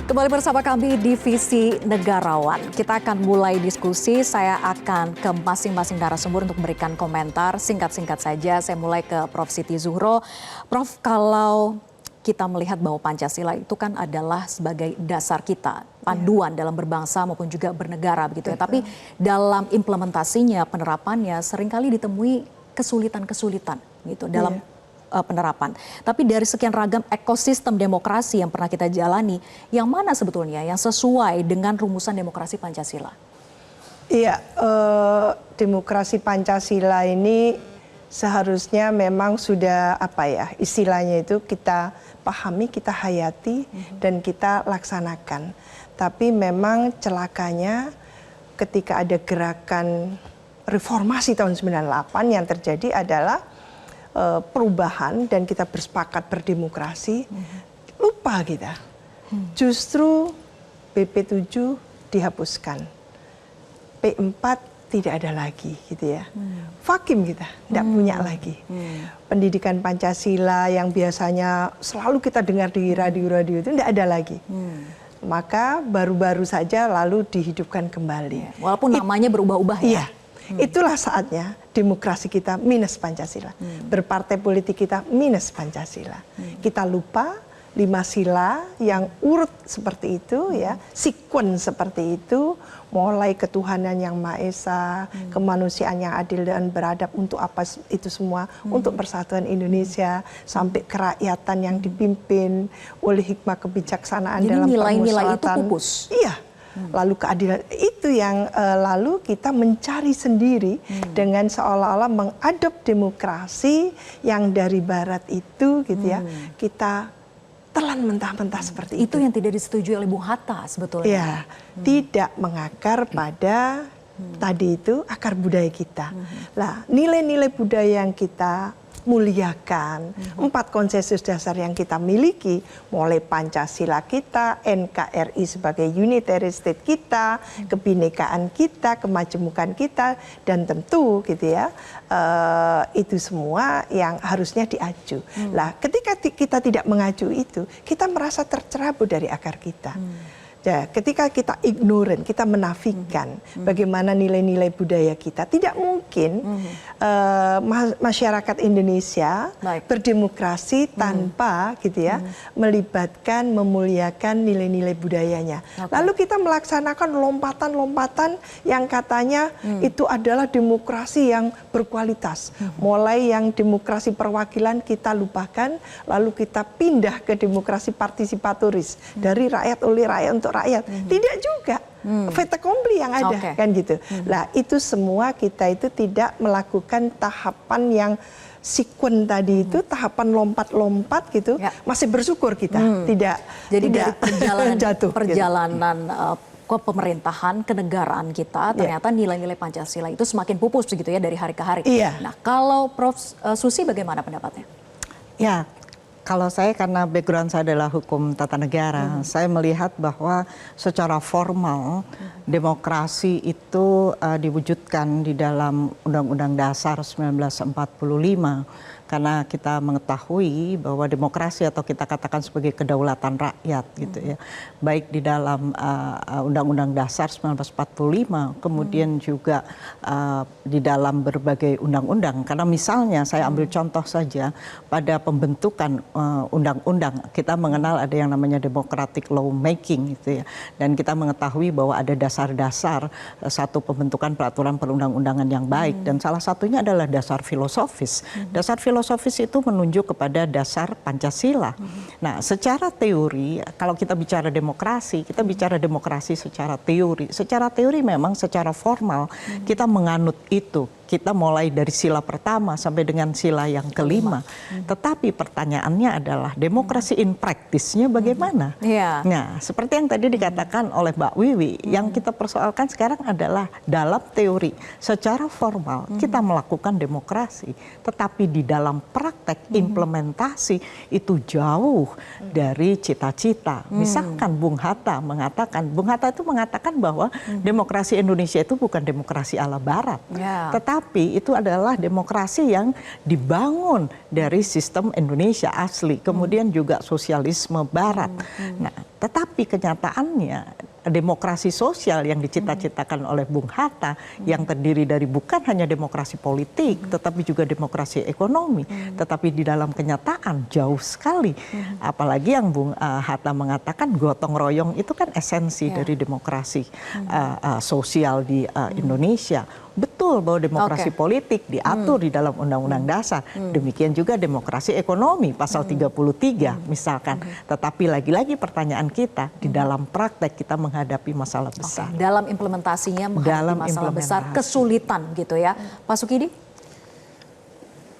Kembali bersama kami Divisi Negarawan. Kita akan mulai diskusi. Saya akan ke masing-masing narasumber untuk memberikan komentar. Singkat-singkat saja, saya mulai ke Prof. Siti Zuhro. Prof, kalau kita melihat bahwa Pancasila itu kan adalah sebagai dasar kita, panduan dalam berbangsa maupun juga bernegara begitu ya. Tapi dalam implementasinya, penerapannya seringkali ditemui kesulitan-kesulitan gitu dalam penerapan. Tapi dari sekian ragam ekosistem demokrasi yang pernah kita jalani, yang mana sebetulnya yang sesuai dengan rumusan demokrasi Pancasila? Iya, demokrasi Pancasila ini seharusnya memang sudah istilahnya itu kita pahami, kita hayati, dan kita laksanakan. Tapi memang celakanya ketika ada gerakan reformasi tahun 98 yang terjadi adalah perubahan dan kita bersepakat berdemokrasi, lupa kita. Justru BP7 dihapuskan, P4 tidak ada lagi gitu ya. Vakum kita, tidak punya lagi. Pendidikan Pancasila yang biasanya selalu kita dengar di radio-radio itu tidak ada lagi. Maka baru-baru saja lalu dihidupkan kembali. Walaupun namanya berubah-ubah ya. Iya. Itulah saatnya demokrasi kita minus Pancasila. Berpartai politik kita minus Pancasila. Kita lupa 5 sila yang urut seperti itu ya, sekuen seperti itu, mulai ketuhanan yang Maha Esa, kemanusiaan yang adil dan beradab, untuk apa itu semua, untuk persatuan Indonesia, sampai kerakyatan yang dipimpin oleh hikmah kebijaksanaan. Jadi dalam nilai-nilai itu pupus. Iya. Lalu keadilan itu yang lalu kita mencari sendiri dengan seolah-olah mengadop demokrasi yang dari barat itu gitu ya, kita telan mentah-mentah seperti itu. Itu yang tidak disetujui oleh Bung Hatta sebetulnya. Ya, tidak mengakar pada tadi itu akar budaya kita. Lah, nilai-nilai budaya yang kita muliakan, 4 konsensus dasar yang kita miliki, mulai Pancasila kita, NKRI sebagai unitary state kita, kebinekaan kita, kemajemukan kita, dan tentu gitu ya, itu semua yang harusnya diaju. Lah, ketika kita tidak mengacu itu, kita merasa tercerabut dari akar kita. Ya, ketika kita ignorant, kita menafikan bagaimana nilai-nilai budaya kita, tidak mungkin masyarakat Indonesia berdemokrasi tanpa gitu ya, melibatkan, memuliakan nilai-nilai budayanya. Lalu kita melaksanakan lompatan-lompatan yang katanya itu adalah demokrasi yang berkualitas. Mulai yang demokrasi perwakilan kita lupakan, lalu kita pindah ke demokrasi partisipatoris, dari rakyat oleh rakyat untuk rakyat. Tidak juga. Fait accompli yang ada kan gitu. Nah, itu semua kita itu tidak melakukan tahapan yang sekuen tadi itu, tahapan lompat-lompat gitu. Masih bersyukur kita tidak. Jadi tidak dari perjalanan gitu. ke pemerintahan, kenegaraan kita, ternyata nilai-nilai Pancasila itu semakin pupus begitu ya dari hari ke hari. Nah, kalau Prof. Susi bagaimana pendapatnya? Ya, kalau saya karena background saya adalah hukum tata negara, saya melihat bahwa secara formal demokrasi itu diwujudkan di dalam Undang-Undang Dasar 1945. Karena kita mengetahui bahwa demokrasi atau kita katakan sebagai kedaulatan rakyat gitu ya, baik di dalam Undang-Undang Dasar 1945, kemudian juga di dalam berbagai undang-undang. Karena misalnya saya ambil contoh saja pada pembentukan undang-undang, kita mengenal ada yang namanya democratic law making gitu ya, dan kita mengetahui bahwa ada dasar-dasar satu pembentukan peraturan perundang-undangan yang baik, dan salah satunya adalah dasar filosofis. Dasar filosofis itu menunjuk kepada dasar Pancasila. Nah, secara teori, kalau kita bicara demokrasi, kita bicara demokrasi secara teori. Secara teori memang secara formal kita menganut itu. Kita mulai dari sila pertama sampai dengan sila yang kelima. Tetapi pertanyaannya adalah demokrasi in practice-nya bagaimana? Nah, seperti yang tadi dikatakan oleh Mbak Wiwi, yang kita persoalkan sekarang adalah dalam teori, secara formal kita melakukan demokrasi. Tetapi di dalam praktek implementasi itu jauh dari cita-cita. Misalkan Bung Hatta mengatakan, Bung Hatta itu mengatakan bahwa demokrasi Indonesia itu bukan demokrasi ala Barat. Tetapi tetapi itu adalah demokrasi yang dibangun dari sistem Indonesia asli, kemudian juga sosialisme Barat. Nah, tetapi kenyataannya demokrasi sosial yang dicita-citakan oleh Bung Hatta yang terdiri dari bukan hanya demokrasi politik, tetapi juga demokrasi ekonomi, tetapi di dalam kenyataan jauh sekali. Apalagi yang Bung Hatta mengatakan gotong royong itu kan esensi dari demokrasi sosial di Indonesia. Betul bahwa demokrasi politik diatur di dalam Undang-Undang Dasar. Demikian juga demokrasi ekonomi pasal 33 misalkan. Tetapi lagi-lagi pertanyaan kita di dalam praktek kita menghadapi masalah besar. Dalam implementasinya menghadapi masalah besar, kesulitan gitu ya. Pak Sukidi?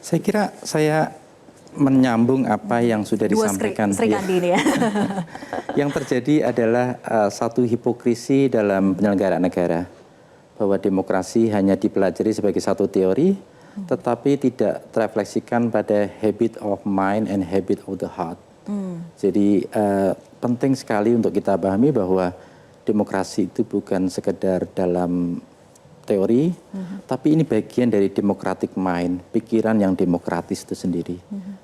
Saya kira saya menyambung apa yang sudah disampaikan. Sri Kandi ini ya. Yang terjadi adalah satu hipokrisi dalam penyelenggaraan negara. Bahwa demokrasi hanya dipelajari sebagai satu teori, tetapi tidak terefleksikan pada habit of mind and habit of the heart. Jadi penting sekali untuk kita pahami bahwa demokrasi itu bukan sekedar dalam teori, tapi ini bagian dari democratic mind, pikiran yang demokratis itu sendiri.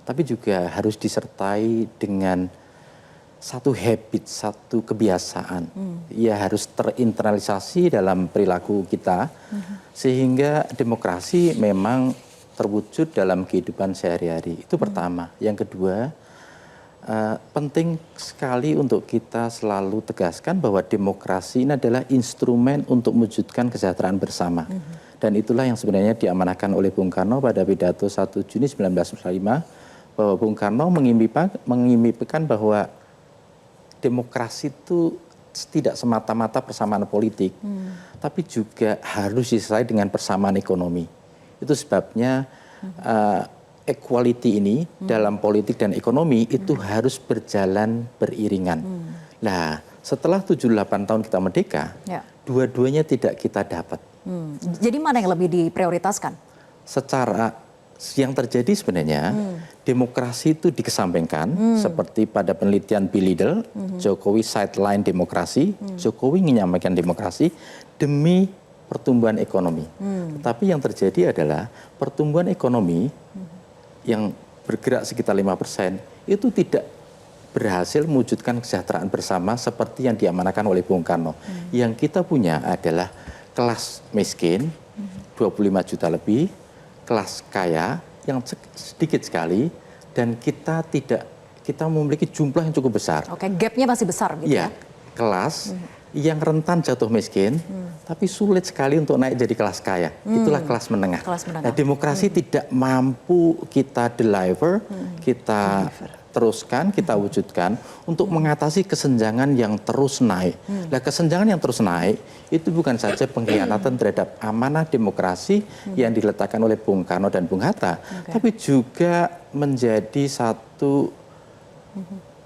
Tapi juga harus disertai dengan satu habit, satu kebiasaan. Ia harus terinternalisasi dalam perilaku kita, sehingga demokrasi memang terwujud dalam kehidupan sehari-hari. Itu pertama. Yang kedua, penting sekali untuk kita selalu tegaskan bahwa demokrasi ini adalah instrumen untuk mewujudkan kesejahteraan bersama. Dan itulah yang sebenarnya diamanahkan oleh Bung Karno pada pidato 1 Juni 1945, bahwa Bung Karno mengimpikan bahwa demokrasi itu tidak semata-mata persamaan politik, tapi juga harus disertai dengan persamaan ekonomi. Itu sebabnya equality ini dalam politik dan ekonomi itu harus berjalan beriringan. Nah, setelah 78 tahun kita merdeka, dua-duanya tidak kita dapat. Jadi mana yang lebih diprioritaskan? Secara yang terjadi sebenarnya demokrasi itu dikesampingkan seperti pada penelitian Bill Liddell, Jokowi sideline demokrasi, Jokowi menyampaikan demokrasi demi pertumbuhan ekonomi. Tetapi yang terjadi adalah pertumbuhan ekonomi yang bergerak sekitar 5% itu tidak berhasil mewujudkan kesejahteraan bersama seperti yang diamanahkan oleh Bung Karno. Yang kita punya adalah kelas miskin 25 juta lebih, kelas kaya yang sedikit sekali, dan kita memiliki jumlah yang cukup besar. Oke, gapnya masih besar gitu ya? Kelas yang rentan jatuh miskin, tapi sulit sekali untuk naik jadi kelas kaya. Itulah kelas menengah. Nah, demokrasi tidak mampu kita deliver, kita teruskan, kita wujudkan untuk mengatasi kesenjangan yang terus naik. Nah, kesenjangan yang terus naik itu bukan saja pengkhianatan terhadap amanah demokrasi yang diletakkan oleh Bung Karno dan Bung Hatta, tapi juga menjadi satu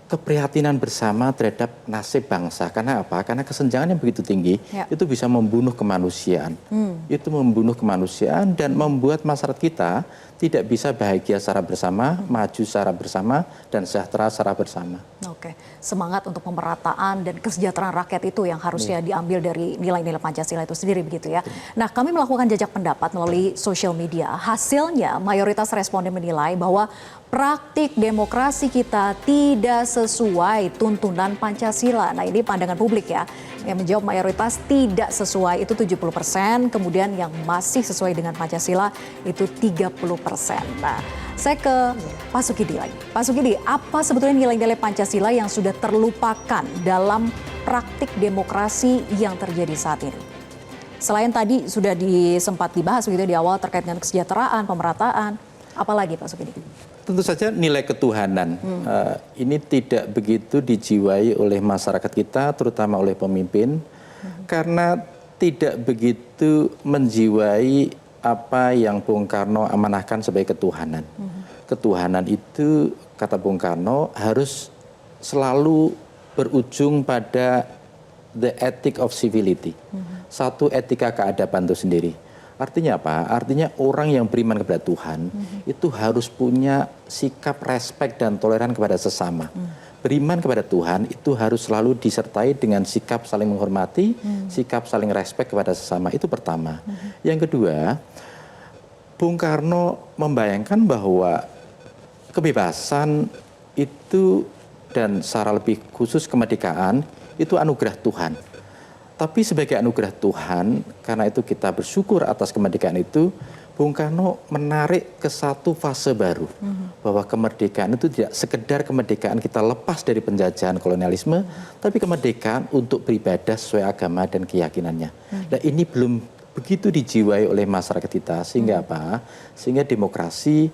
keprihatinan bersama terhadap nasib bangsa. Karena apa? Karena kesenjangan yang begitu tinggi itu bisa membunuh kemanusiaan. Itu membunuh kemanusiaan dan membuat masyarakat kita tidak bisa bahagia secara bersama, maju secara bersama, dan sejahtera secara bersama. Oke, semangat untuk pemerataan dan kesejahteraan rakyat itu yang harusnya diambil dari nilai-nilai Pancasila itu sendiri begitu ya. Nah, kami melakukan jajak pendapat melalui sosial media. Hasilnya mayoritas responden menilai bahwa praktik demokrasi kita tidak sesuai tuntunan Pancasila. Nah, ini pandangan publik ya. Yang menjawab mayoritas tidak sesuai itu 70%, kemudian yang masih sesuai dengan Pancasila itu 30%. Nah, saya ke Pak Sukidi lagi. Pak Sukidi, apa sebetulnya nilai-nilai Pancasila yang sudah terlupakan dalam praktik demokrasi yang terjadi saat ini? Selain tadi sudah sempat dibahas begitu di awal terkait dengan kesejahteraan, pemerataan, apalagi Pak Sukidi? Tentu saja nilai ketuhanan ini tidak begitu dijiwai oleh masyarakat kita, terutama oleh pemimpin, karena tidak begitu menjiwai apa yang Bung Karno amanahkan sebagai ketuhanan. Ketuhanan itu, kata Bung Karno, harus selalu berujung pada the ethic of civility. Satu etika keadaban itu sendiri. Artinya apa? Artinya orang yang beriman kepada Tuhan itu harus punya sikap respek dan toleran kepada sesama. Beriman kepada Tuhan itu harus selalu disertai dengan sikap saling menghormati, sikap saling respek kepada sesama. Itu pertama. Yang kedua, Bung Karno membayangkan bahwa kebebasan itu dan secara lebih khusus kemerdekaan itu anugerah Tuhan. Tapi sebagai anugerah Tuhan, karena itu kita bersyukur atas kemerdekaan itu, Bung Karno menarik ke satu fase baru. Bahwa kemerdekaan itu tidak sekedar kemerdekaan kita lepas dari penjajahan kolonialisme, tapi kemerdekaan untuk beribadah sesuai agama dan keyakinannya. Nah ini belum begitu dijiwai oleh masyarakat kita, sehingga apa? Sehingga demokrasi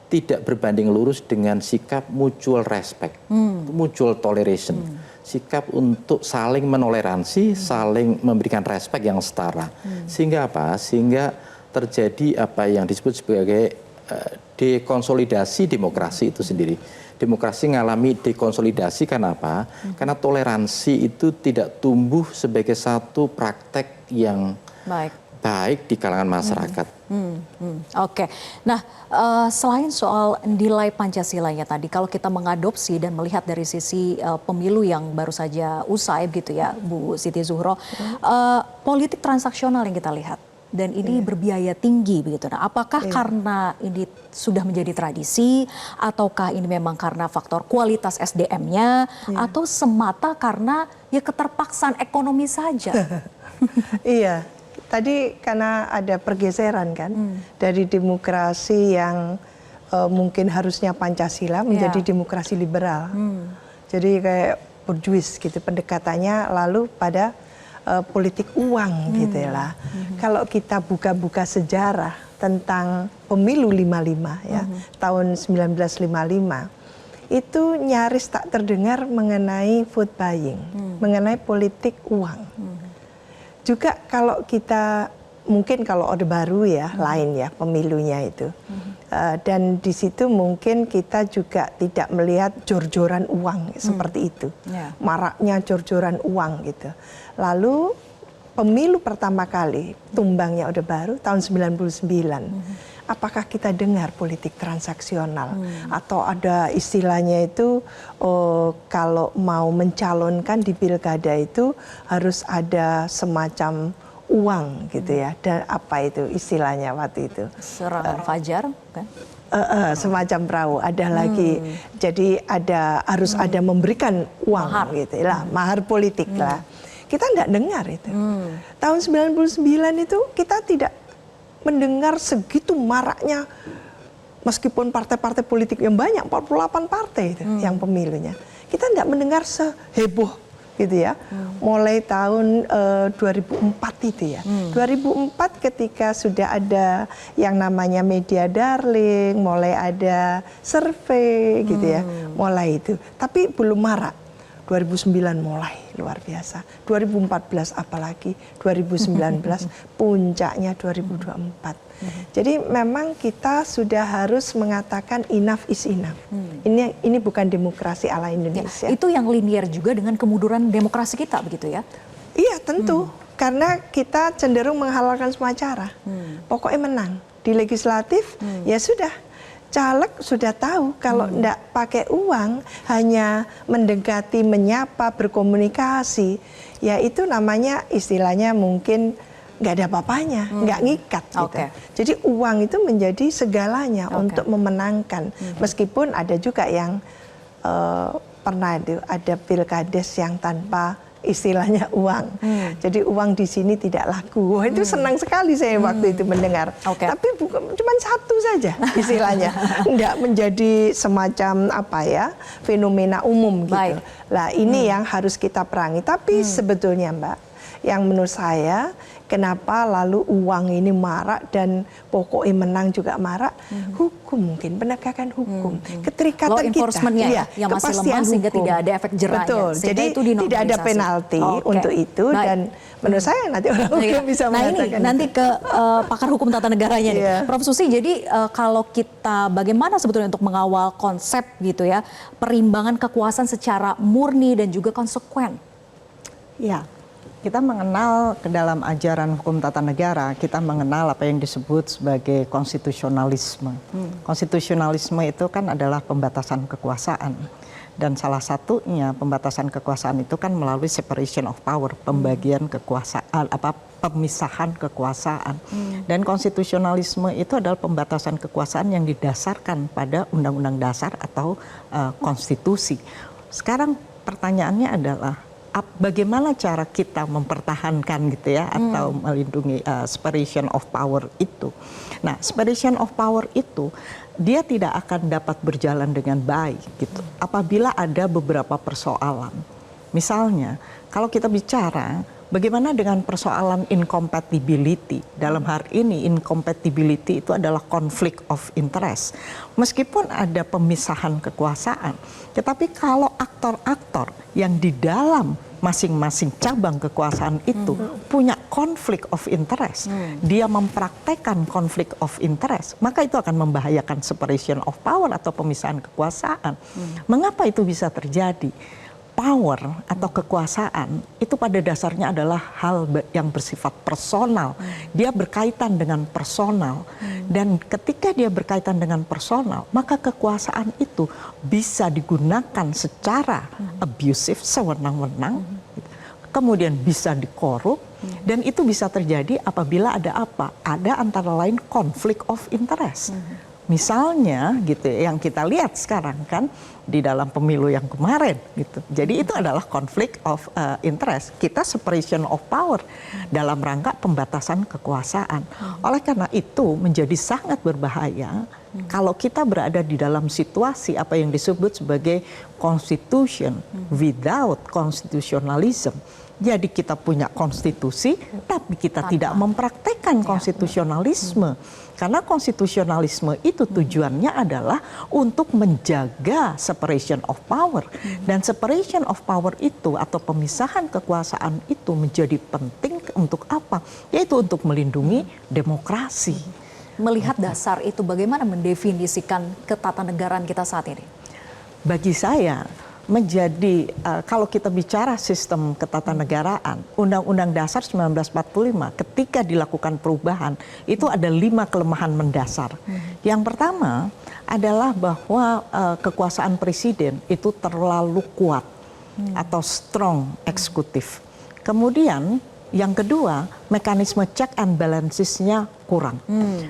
tidak berbanding lurus dengan sikap mutual respect, mutual toleration. Sikap untuk saling menoleransi, saling memberikan respek yang setara. Sehingga apa? Sehingga terjadi apa yang disebut sebagai dekonsolidasi demokrasi itu sendiri. Demokrasi mengalami dekonsolidasi karena apa? Karena toleransi itu tidak tumbuh sebagai satu praktek yang baik di kalangan masyarakat. Oke, nah selain soal nilai Pancasilanya tadi, kalau kita mengadopsi dan melihat dari sisi pemilu yang baru saja usai gitu ya, Bu Siti Zuhro, politik transaksional yang kita lihat dan ini berbiaya tinggi begitu. Nah, apakah karena ini sudah menjadi tradisi, ataukah ini memang karena faktor kualitas SDM-nya, atau semata karena ya keterpaksaan ekonomi saja? Iya. Tadi karena ada pergeseran kan dari demokrasi yang mungkin harusnya Pancasila menjadi demokrasi liberal. Jadi kayak bourgeois gitu pendekatannya, lalu pada politik uang gitu ya lah. Kalau kita buka-buka sejarah tentang pemilu 55 ya, tahun 1955, itu nyaris tak terdengar mengenai vote buying, mengenai politik uang. Juga kalau kita mungkin kalau Orde Baru ya lain ya pemilunya itu, dan di situ mungkin kita juga tidak melihat jor-joran uang seperti itu, maraknya jor-joran uang gitu. Lalu pemilu pertama kali tumbangnya Orde Baru tahun 99. Apakah kita dengar politik transaksional atau ada istilahnya itu kalau mau mencalonkan di pilkada itu harus ada semacam uang gitu ya, dan apa itu istilahnya waktu itu? Serangan fajar kan? Semacam perahu ada lagi, jadi harus ada memberikan uang mahar. Gitu lah, mahar politik lah. Kita nggak dengar itu. Tahun 99 itu kita tidak mendengar segitu maraknya, meskipun partai-partai politik yang banyak, 48 partai itu yang pemilunya. Kita nggak mendengar seheboh gitu ya. Mulai tahun 2004 itu ya. 2004 ketika sudah ada yang namanya media darling, mulai ada survei gitu ya, mulai itu. Tapi belum marak. 2009 mulai luar biasa, 2014 apalagi, 2019 puncaknya 2024. Jadi memang kita sudah harus mengatakan enough is enough. Ini bukan demokrasi ala Indonesia. Ya, itu yang linear juga dengan kemunduran demokrasi kita begitu ya? Iya tentu, karena kita cenderung menghalalkan semua cara. Pokoknya menang di legislatif, ya sudah. Caleg sudah tahu kalau tidak pakai uang, hanya mendekati, menyapa, berkomunikasi, ya itu namanya istilahnya mungkin nggak ada apa-apanya, nggak ngikat. Gitu. Jadi uang itu menjadi segalanya untuk memenangkan. Meskipun ada juga yang pernah itu ada pilkades yang tanpa istilahnya uang. Jadi uang di sini tidak laku. Wah, itu senang sekali saya waktu itu mendengar. Tapi bukan cuma satu saja istilahnya. Enggak menjadi semacam apa ya, fenomena umum gitu. Lah ini yang harus kita perangi. Tapi sebetulnya Mbak, yang menurut saya kenapa lalu uang ini marak dan pokoknya menang juga marak, hukum mungkin, penegakan hukum, keterikatan kita, ya, yang masih lemah sehingga tidak ada efek jerahnya. Betul, jadi itu tidak ada penalti untuk itu. Dan menurut saya nanti orang hukum bisa mengatakan. Ini nanti ke pakar hukum tata negaranya nih, Prof. Susi. Jadi kalau kita bagaimana sebetulnya untuk mengawal konsep gitu ya, perimbangan kekuasaan secara murni dan juga konsekuen? Ya. Kita mengenal ke dalam ajaran hukum tata negara, kita mengenal apa yang disebut sebagai konstitusionalisme. Konstitusionalisme itu kan adalah pembatasan kekuasaan. Dan salah satunya pembatasan kekuasaan itu kan melalui separation of power, pembagian kekuasaan, pemisahan kekuasaan. Dan konstitusionalisme itu adalah pembatasan kekuasaan yang didasarkan pada undang-undang dasar atau konstitusi. Sekarang pertanyaannya adalah bagaimana cara kita mempertahankan gitu ya atau melindungi separation of power itu. Nah, separation of power itu dia tidak akan dapat berjalan dengan baik gitu apabila ada beberapa persoalan. Misalnya, kalau kita bicara bagaimana dengan persoalan incompatibility. Dalam hal ini incompatibility itu adalah conflict of interest. Meskipun ada pemisahan kekuasaan, tetapi kalau aktor-aktor yang di dalam masing-masing cabang kekuasaan itu punya konflik of interest, dia mempraktekkan konflik of interest, maka itu akan membahayakan separation of power atau pemisahan kekuasaan. Mengapa itu bisa terjadi? Power atau kekuasaan itu pada dasarnya adalah hal yang bersifat personal. Dia berkaitan dengan personal. Dan ketika dia berkaitan dengan personal, maka kekuasaan itu bisa digunakan secara abusive, sewenang-wenang. Kemudian bisa dikorup. Dan itu bisa terjadi apabila ada apa? Ada antara lain conflict of interest. Misalnya gitu yang kita lihat sekarang kan di dalam pemilu yang kemarin gitu. Jadi itu adalah conflict of interest. Kita separation of power dalam rangka pembatasan kekuasaan. Oleh karena itu menjadi sangat berbahaya kalau kita berada di dalam situasi apa yang disebut sebagai constitution without constitutionalism. Jadi kita punya konstitusi, tapi kita tidak mempraktekkan konstitusionalisme. Karena konstitusionalisme itu tujuannya adalah untuk menjaga separation of power. Dan separation of power itu atau pemisahan kekuasaan itu menjadi penting untuk apa? Yaitu untuk melindungi demokrasi. Melihat dasar itu bagaimana mendefinisikan ketatanegaraan kita saat ini? Bagi saya, menjadi kalau kita bicara sistem ketatanegaraan, Undang-Undang Dasar 1945 ketika dilakukan perubahan itu ada 5 kelemahan mendasar. Yang pertama adalah bahwa kekuasaan presiden itu terlalu kuat atau strong eksekutif. Kemudian yang kedua, mekanisme check and balancesnya kurang.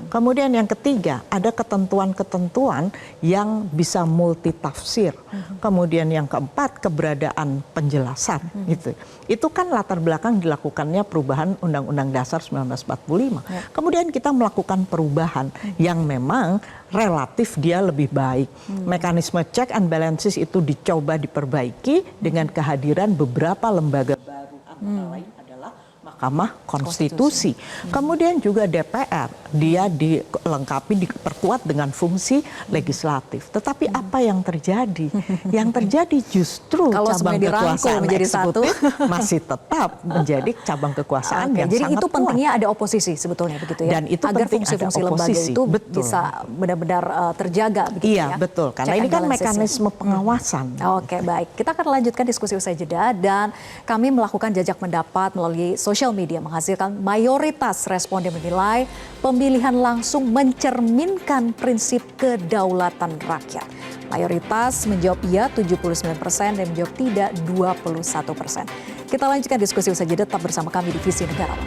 Kemudian yang ketiga, ada ketentuan-ketentuan yang bisa multitafsir. Kemudian yang keempat, keberadaan penjelasan. Gitu. Itu kan latar belakang dilakukannya perubahan Undang-Undang Dasar 1945. Kemudian kita melakukan perubahan yang memang relatif dia lebih baik. Mekanisme check and balances itu dicoba diperbaiki dengan kehadiran beberapa lembaga baru antara lain adalah Mahkamah Konstitusi. Kemudian juga DPR, dia dilengkapi, diperkuat dengan fungsi legislatif. Tetapi apa yang terjadi? Yang terjadi justru kalau cabang kekuasaan menjadi eksekutif masih tetap menjadi cabang kekuasaan yang jadi sangat itu kuat. pentingnya ada oposisi sebetulnya begitu ya. Dan itu agar penting fungsi-fungsi ada lembaga oposisi. itu Betul. bisa benar-benar terjaga begitu Iya, ya. betul. Karena Check ini and kan balances-nya. mekanisme pengawasan. Oke, baik. Kita akan lanjutkan diskusi usai jeda dan kami melakukan jajak pendapat melalui sosial media menghasilkan mayoritas responden menilai pemilihan langsung mencerminkan prinsip kedaulatan rakyat. Mayoritas menjawab iya 79% dan menjawab tidak 21%. Kita lanjutkan diskusi usai jeda, tetap bersama kami di Visi Negarawan.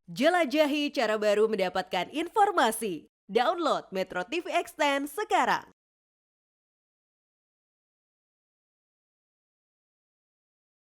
Jelajahi cara baru mendapatkan informasi. Download Metro TV Extend sekarang.